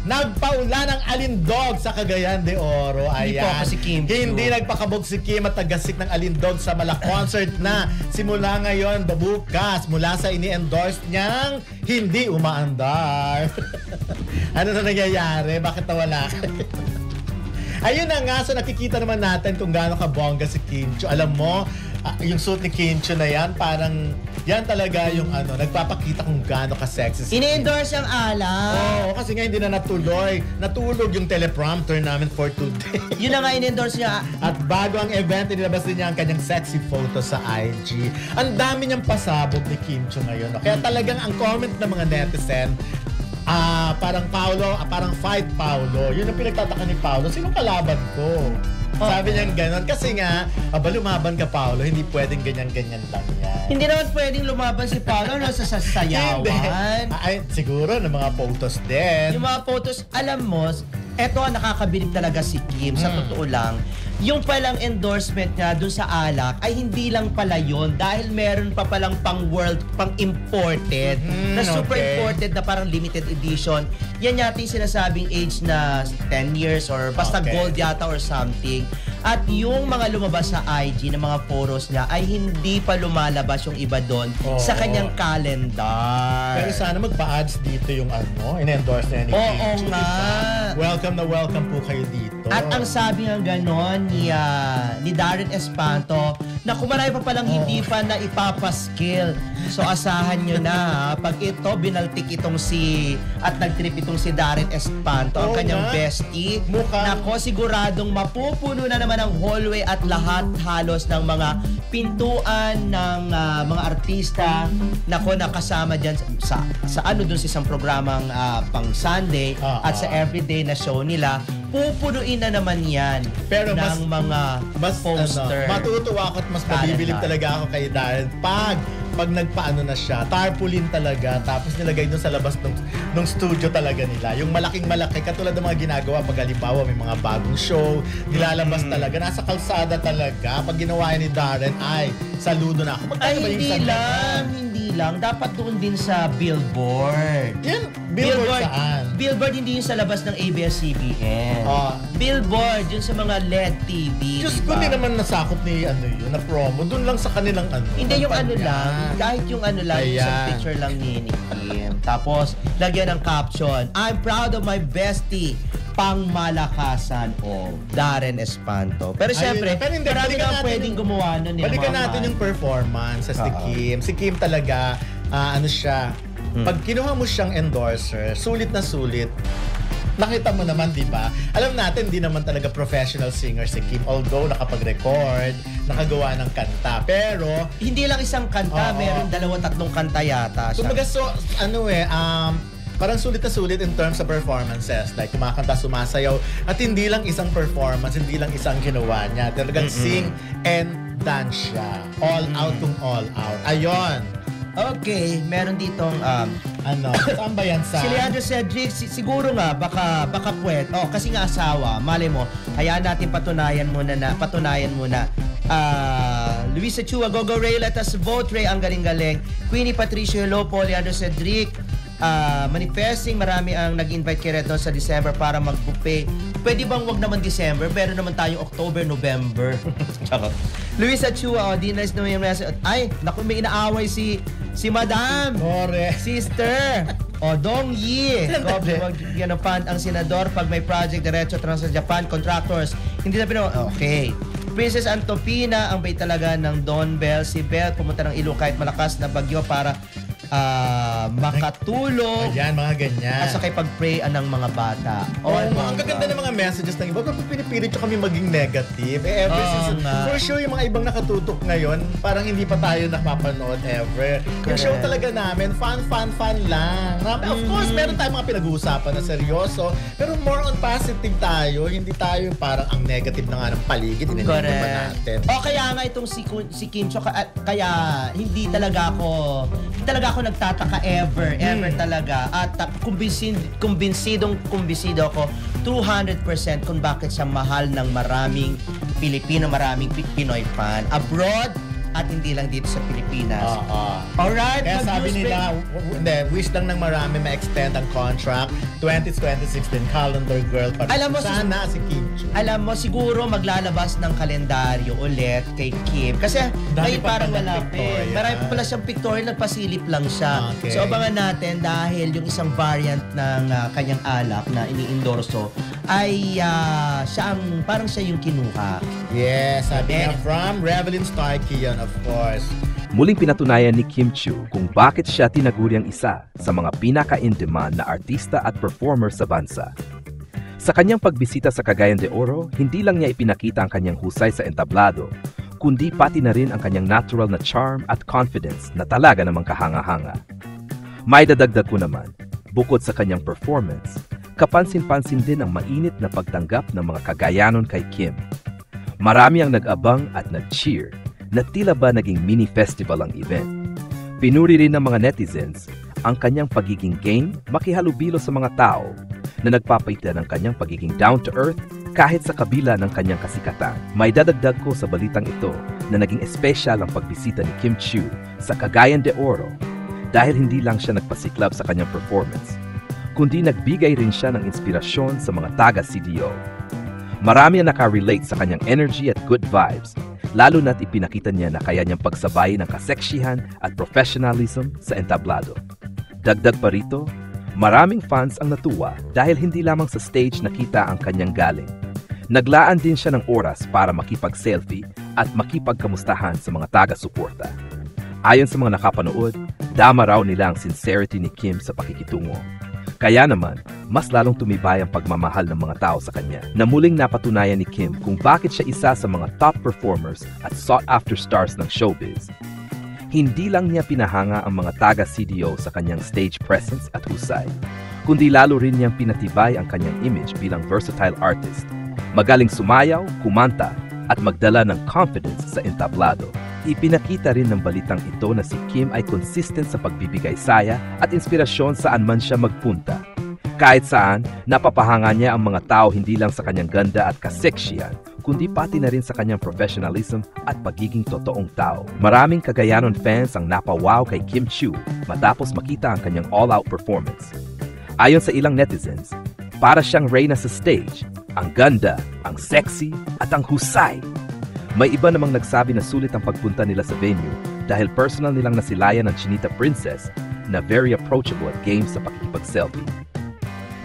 nagpaula ng alindog sa Cagayan de Oro. Hindi po ako si Kim Chiu. Hindi nagpakabog si Kim at tagasik ng alindog sa concert na simula ngayon, bukas, mula sa ini-endorse niyang hindi umaandar. Ano na nangyayari? Bakit nawala? Ayun na nga, so nakikita naman natin kung gaano kabongga si Kim Chiu. Alam mo, yung suit ni Kim Chiu na yan, parang yan talaga yung nagpapakita kung gaano ka-sexy si Ini-endorse ang alak. Oo, kasi nga hindi na natuloy. Natulog yung teleprompter namin for today. Yun na nga in-endorse niya. At bago ang event, inilabas din niya ang kanyang sexy photo sa IG. Ang dami niyang pasabog ni Kim Chiu ngayon. Kaya talagang ang comment ng mga netizen, parang parang fight Paolo. Yun ang pinagtataka ni Paolo. Sinong kalaban ko? Sabi niya gano'n. Kasi nga, lumaban ka Paolo, hindi pwedeng ganyan-ganyan lang yan. Hindi naman pwedeng lumaban si Paolo sa sasayawan. Ay, siguro ng mga photos din. Yung mga photos, alam mo, eto nakakabilib talaga si Kim. Sa totoo lang, yung palang endorsement niya dun sa alak ay hindi lang pala yun dahil meron pa palang pang-world, pang-imported na super imported na parang limited edition. Yan yata yung sinasabing age na 10 years or basta gold yata or something. At yung mga lumabas sa IG ng mga photos niya ay hindi pa lumalabas yung iba doon sa kanyang calendar. Pero sana magpa-ads dito yung in-endorse na yan ni Kim Chiu. Nga. Welcome na welcome po kayo dito. At ang sabi nga ganon ni Darren Espanto na kung marami pa palang hindi pa na ipapaskill. So asahan nyo na pag ito binaltik itong at nagtrip itong si Darren Espanto, ang kanyang bestie. Nako, siguradong mapupuno na naman ang hallway at lahat halos ng mga pintuan ng mga artista. Nako, nakasama dyan sa dun sa isang programang pang Sunday at sa everyday na show nila. Pupunuin na naman yan ng mga poster. Matutuwa ako at mas mabibilib talaga ako kay Darren pag nagpaano na siya, tarpaulin talaga, tapos nilagay doon sa labas ng studio talaga nila. Yung malaking-malaki, katulad ng mga ginagawa pag halimbawa may mga bagong show, nilalabas talaga, nasa kalsada talaga. Pag ginawa ni Darren, saludo na ako. Hindi lang. Dapat doon din sa billboard. Yan, billboard saan? Billboard hindi yun sa labas ng ABS-CBN. Billboard, yun sa mga LED TV. Diyos ko, hindi naman nasakop ni yun, na promo. Doon lang sa kanilang Hindi yung lang. Kahit yung isang picture lang ni Kim. Tapos, lagyan ng caption, I'm proud of my bestie, pangmalakasan of Darren Espanto. Pero syempre, marami kang pwedeng gumawa nun. Balikan natin yung performance sa si Kim. Si Kim talaga, siya, pag kinuha mo siyang endorser, sulit na sulit. Nakita mo naman, di ba? Alam natin, di naman talaga professional singer si Kim. Although, nakapag-record, nakagawa ng kanta. Pero, hindi lang isang kanta. Meron 2-3 kanta yata siya. Kumbaga, parang sulit na sulit in terms of performances. Like, kumakanta, sumasayaw. At hindi lang isang performance, hindi lang isang ginawa niya. Talagang sing and dance siya. All out kung all out. Ayon. Okay, meron ditong saan ba yan sa? Si Leandro Cedric, siguro nga baka puwet. Kasi nga asawa, mali mo. Hayaan natin patunayan muna. Luisa Chua, Gogo Ray, let us vote. Ray, ang galing-galing. Queenie Patricio, hello po. Leandro Cedric, manifesting, marami ang nag-invite kay Red sa December para mag-buffet. Pwede bang wag naman December? Meron naman tayong October, November. Luisa Chua, di nice naman yung message. Ay, naku, may inaaway si Madam. Sister. Dong Yi. Fan ang senador pag may project diretso trans sa Japan, contractors. Hindi na okay. Princess Antofina, ang bait talaga ng Don Bell. Si Bell, pumunta ng Ilocos kahit malakas na bagyo para makatulog. Ayan, mga ganyan. At saka pag-pray ng mga bata. Ang gaganda ng mga messages ng iba. Kapag pinipilit nyo kami maging negative, ever since, for sure, yung mga ibang nakatutok ngayon, parang hindi pa tayo nakapanood ever. Yung show talaga namin, fun lang. Of course, meron tayong mga pinag-uusapan na seryoso, pero more on positive tayo. Hindi tayo parang ang negative na nga ng paligid. Hindi natin. Kaya nga itong si Kim Chiu, kaya hindi talaga ako nagtataka ever talaga. At kumbinsido ako 200% kung bakit siya mahal ng maraming Pilipino, maraming Pinoy fan. Abroad, at hindi lang dito sa Pilipinas. Oo. Alright, Kaya sabi mag-news nila, hindi, wish lang ng marami ma-extend ang contract. 2016 calendar girl pa rin. Alam mo, Sana si Kim Chu. Alam mo, siguro maglalabas ng kalendaryo ulit kay Kim. Kasi Dami ngayon pa parang palang malapit. pictorial. Marami pa pala siyang pictorial, nagpasilip lang siya. Okay. So abangan natin dahil yung isang variant ng kanyang alak na ini-endorso ay parang siya yung kinuha. Yes, sabi nga from Revelyn Starkey yan, of course. Muling pinatunayan ni Kim Chu kung bakit siya tinaguriang isa sa mga pinaka-in-demand na artista at performer sa bansa. Sa kanyang pagbisita sa Cagayan de Oro, hindi lang niya ipinakita ang kanyang husay sa entablado, kundi pati na rin ang kanyang natural na charm at confidence na talaga namang kahanga-hanga. May dadagdag ko naman, bukod sa kanyang performance, kapansin-pansin din ang mainit na pagtanggap ng mga Cagayanon kay Kim. Marami ang nag-abang at nag-cheer na tila ba naging mini-festival ang event. Pinuri rin ng mga netizens ang kanyang pagiging game makihalubilo sa mga tao na nagpapakita ng kanyang pagiging down-to-earth kahit sa kabila ng kanyang kasikatan. May dadagdag ko sa balitang ito na naging espesyal ang pagbisita ni Kim Chu sa Cagayan de Oro dahil hindi lang siya nagpasiklab sa kanyang performance, kundi nagbigay rin siya ng inspirasyon sa mga taga-CDO. Marami ang nakarelate sa kanyang energy at good vibes, lalo na't ipinakita niya na kaya niyang pagsabay ng kaseksihan at professionalism sa entablado. Dagdag pa rito, maraming fans ang natuwa dahil hindi lamang sa stage nakita ang kanyang galing. Naglaan din siya ng oras para makipag-selfie at makipagkamustahan sa mga taga-suporta. Ayon sa mga nakapanood, dama raw nila ang sincerity ni Kim sa pakikitungo. Kaya naman, mas lalong tumibay ang pagmamahal ng mga tao sa kanya na muling napatunayan ni Kim kung bakit siya isa sa mga top performers at sought-after stars ng showbiz. Hindi lang niya pinahanga ang mga taga-CDO sa kanyang stage presence at husay, kundi lalo rin niyang pinatibay ang kanyang image bilang versatile artist. Magaling sumayaw, kumanta, at magdala ng confidence sa entablado. Ipinakita rin ng balitang ito na si Kim ay consistent sa pagbibigay saya at inspirasyon saan man siya magpunta. Kahit saan, napapahanga niya ang mga tao hindi lang sa kanyang ganda at kaseksiyan, kundi pati na rin sa kanyang professionalism at pagiging totoong tao. Maraming Cagayanon fans ang napawaw kay Kim Chu matapos makita ang kanyang all-out performance. Ayon sa ilang netizens, para siyang reyna sa stage, ang ganda, ang sexy, at ang husay. May iba namang nagsabi na sulit ang pagpunta nila sa venue dahil personal nilang nasilayan ng Chinita Princess na very approachable at game sa pakikipag-selfie.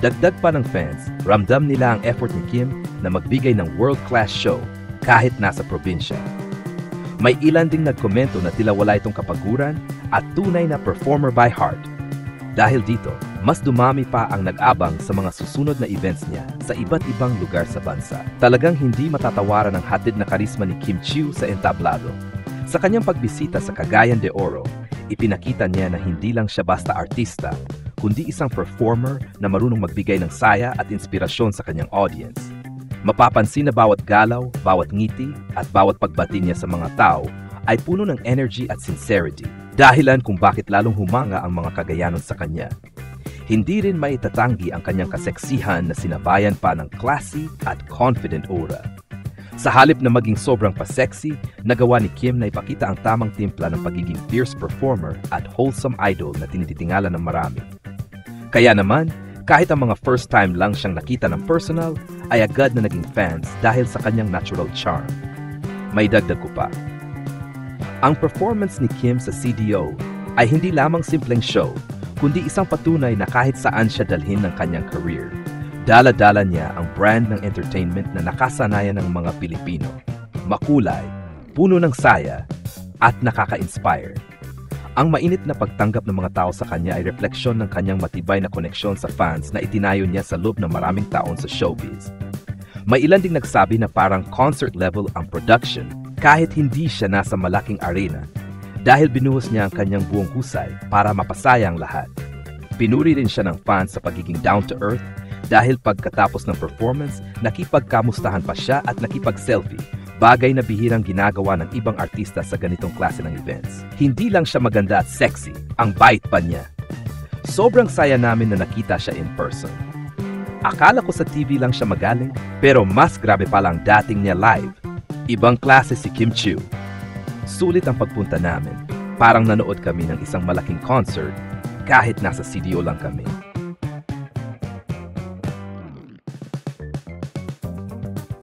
Dagdag pa ng fans, ramdam nila ang effort ni Kim na magbigay ng world-class show kahit nasa probinsya. May ilan ding nagkomento na tila wala itong kapaguran at tunay na performer by heart. Dahil dito, mas dumami pa ang nag-abang sa mga susunod na events niya sa iba't ibang lugar sa bansa. Talagang hindi matatawaran ang hatid na karisma ni Kim Chu sa entablado. Sa kanyang pagbisita sa Cagayan de Oro, ipinakita niya na hindi lang siya basta artista, kundi isang performer na marunong magbigay ng saya at inspirasyon sa kanyang audience. Mapapansin na bawat galaw, bawat ngiti, at bawat pagbati niya sa mga tao ay puno ng energy at sincerity, dahilan kung bakit lalong humanga ang mga Cagayanon sa kanya. Hindi rin maitatanggi ang kanyang kaseksihan na sinabayan pa ng classy at confident aura. Sa halip na maging sobrang pa-sexy, nagawa ni Kim na ipakita ang tamang timpla ng pagiging fierce performer at wholesome idol na tinititingala ng marami. Kaya naman, kahit ang mga first time lang siyang nakita ng personal, ay agad na naging fans dahil sa kanyang natural charm. May dagdag ko pa. Ang performance ni Kim sa CDO ay hindi lamang simpleng show, kundi isang patunay na kahit saan siya dalhin ng kanyang career. Dala-dala niya ang brand ng entertainment na nakasanayan ng mga Pilipino. Makulay, puno ng saya, at nakaka-inspire. Ang mainit na pagtanggap ng mga tao sa kanya ay refleksyon ng kanyang matibay na koneksyon sa fans na itinayo niya sa loob ng maraming taon sa showbiz. May ilan ding nagsabi na parang concert level ang production kahit hindi siya nasa malaking arena dahil binuhos niya ang kanyang buong husay para mapasaya ang lahat. Pinuri rin siya ng fans sa pagiging down-to-earth dahil pagkatapos ng performance, nakipagkamustahan pa siya at nakipag-selfie, bagay na bihirang ginagawa ng ibang artista sa ganitong klase ng events. Hindi lang siya maganda at sexy, ang bait pa niya. Sobrang saya namin na nakita siya in person. Akala ko sa TV lang siya magaling, pero mas grabe pala ang dating niya live. Ibang klase si Kim Chu. Sulit ang pagpunta namin. Parang nanood kami ng isang malaking concert kahit nasa CDO lang kami.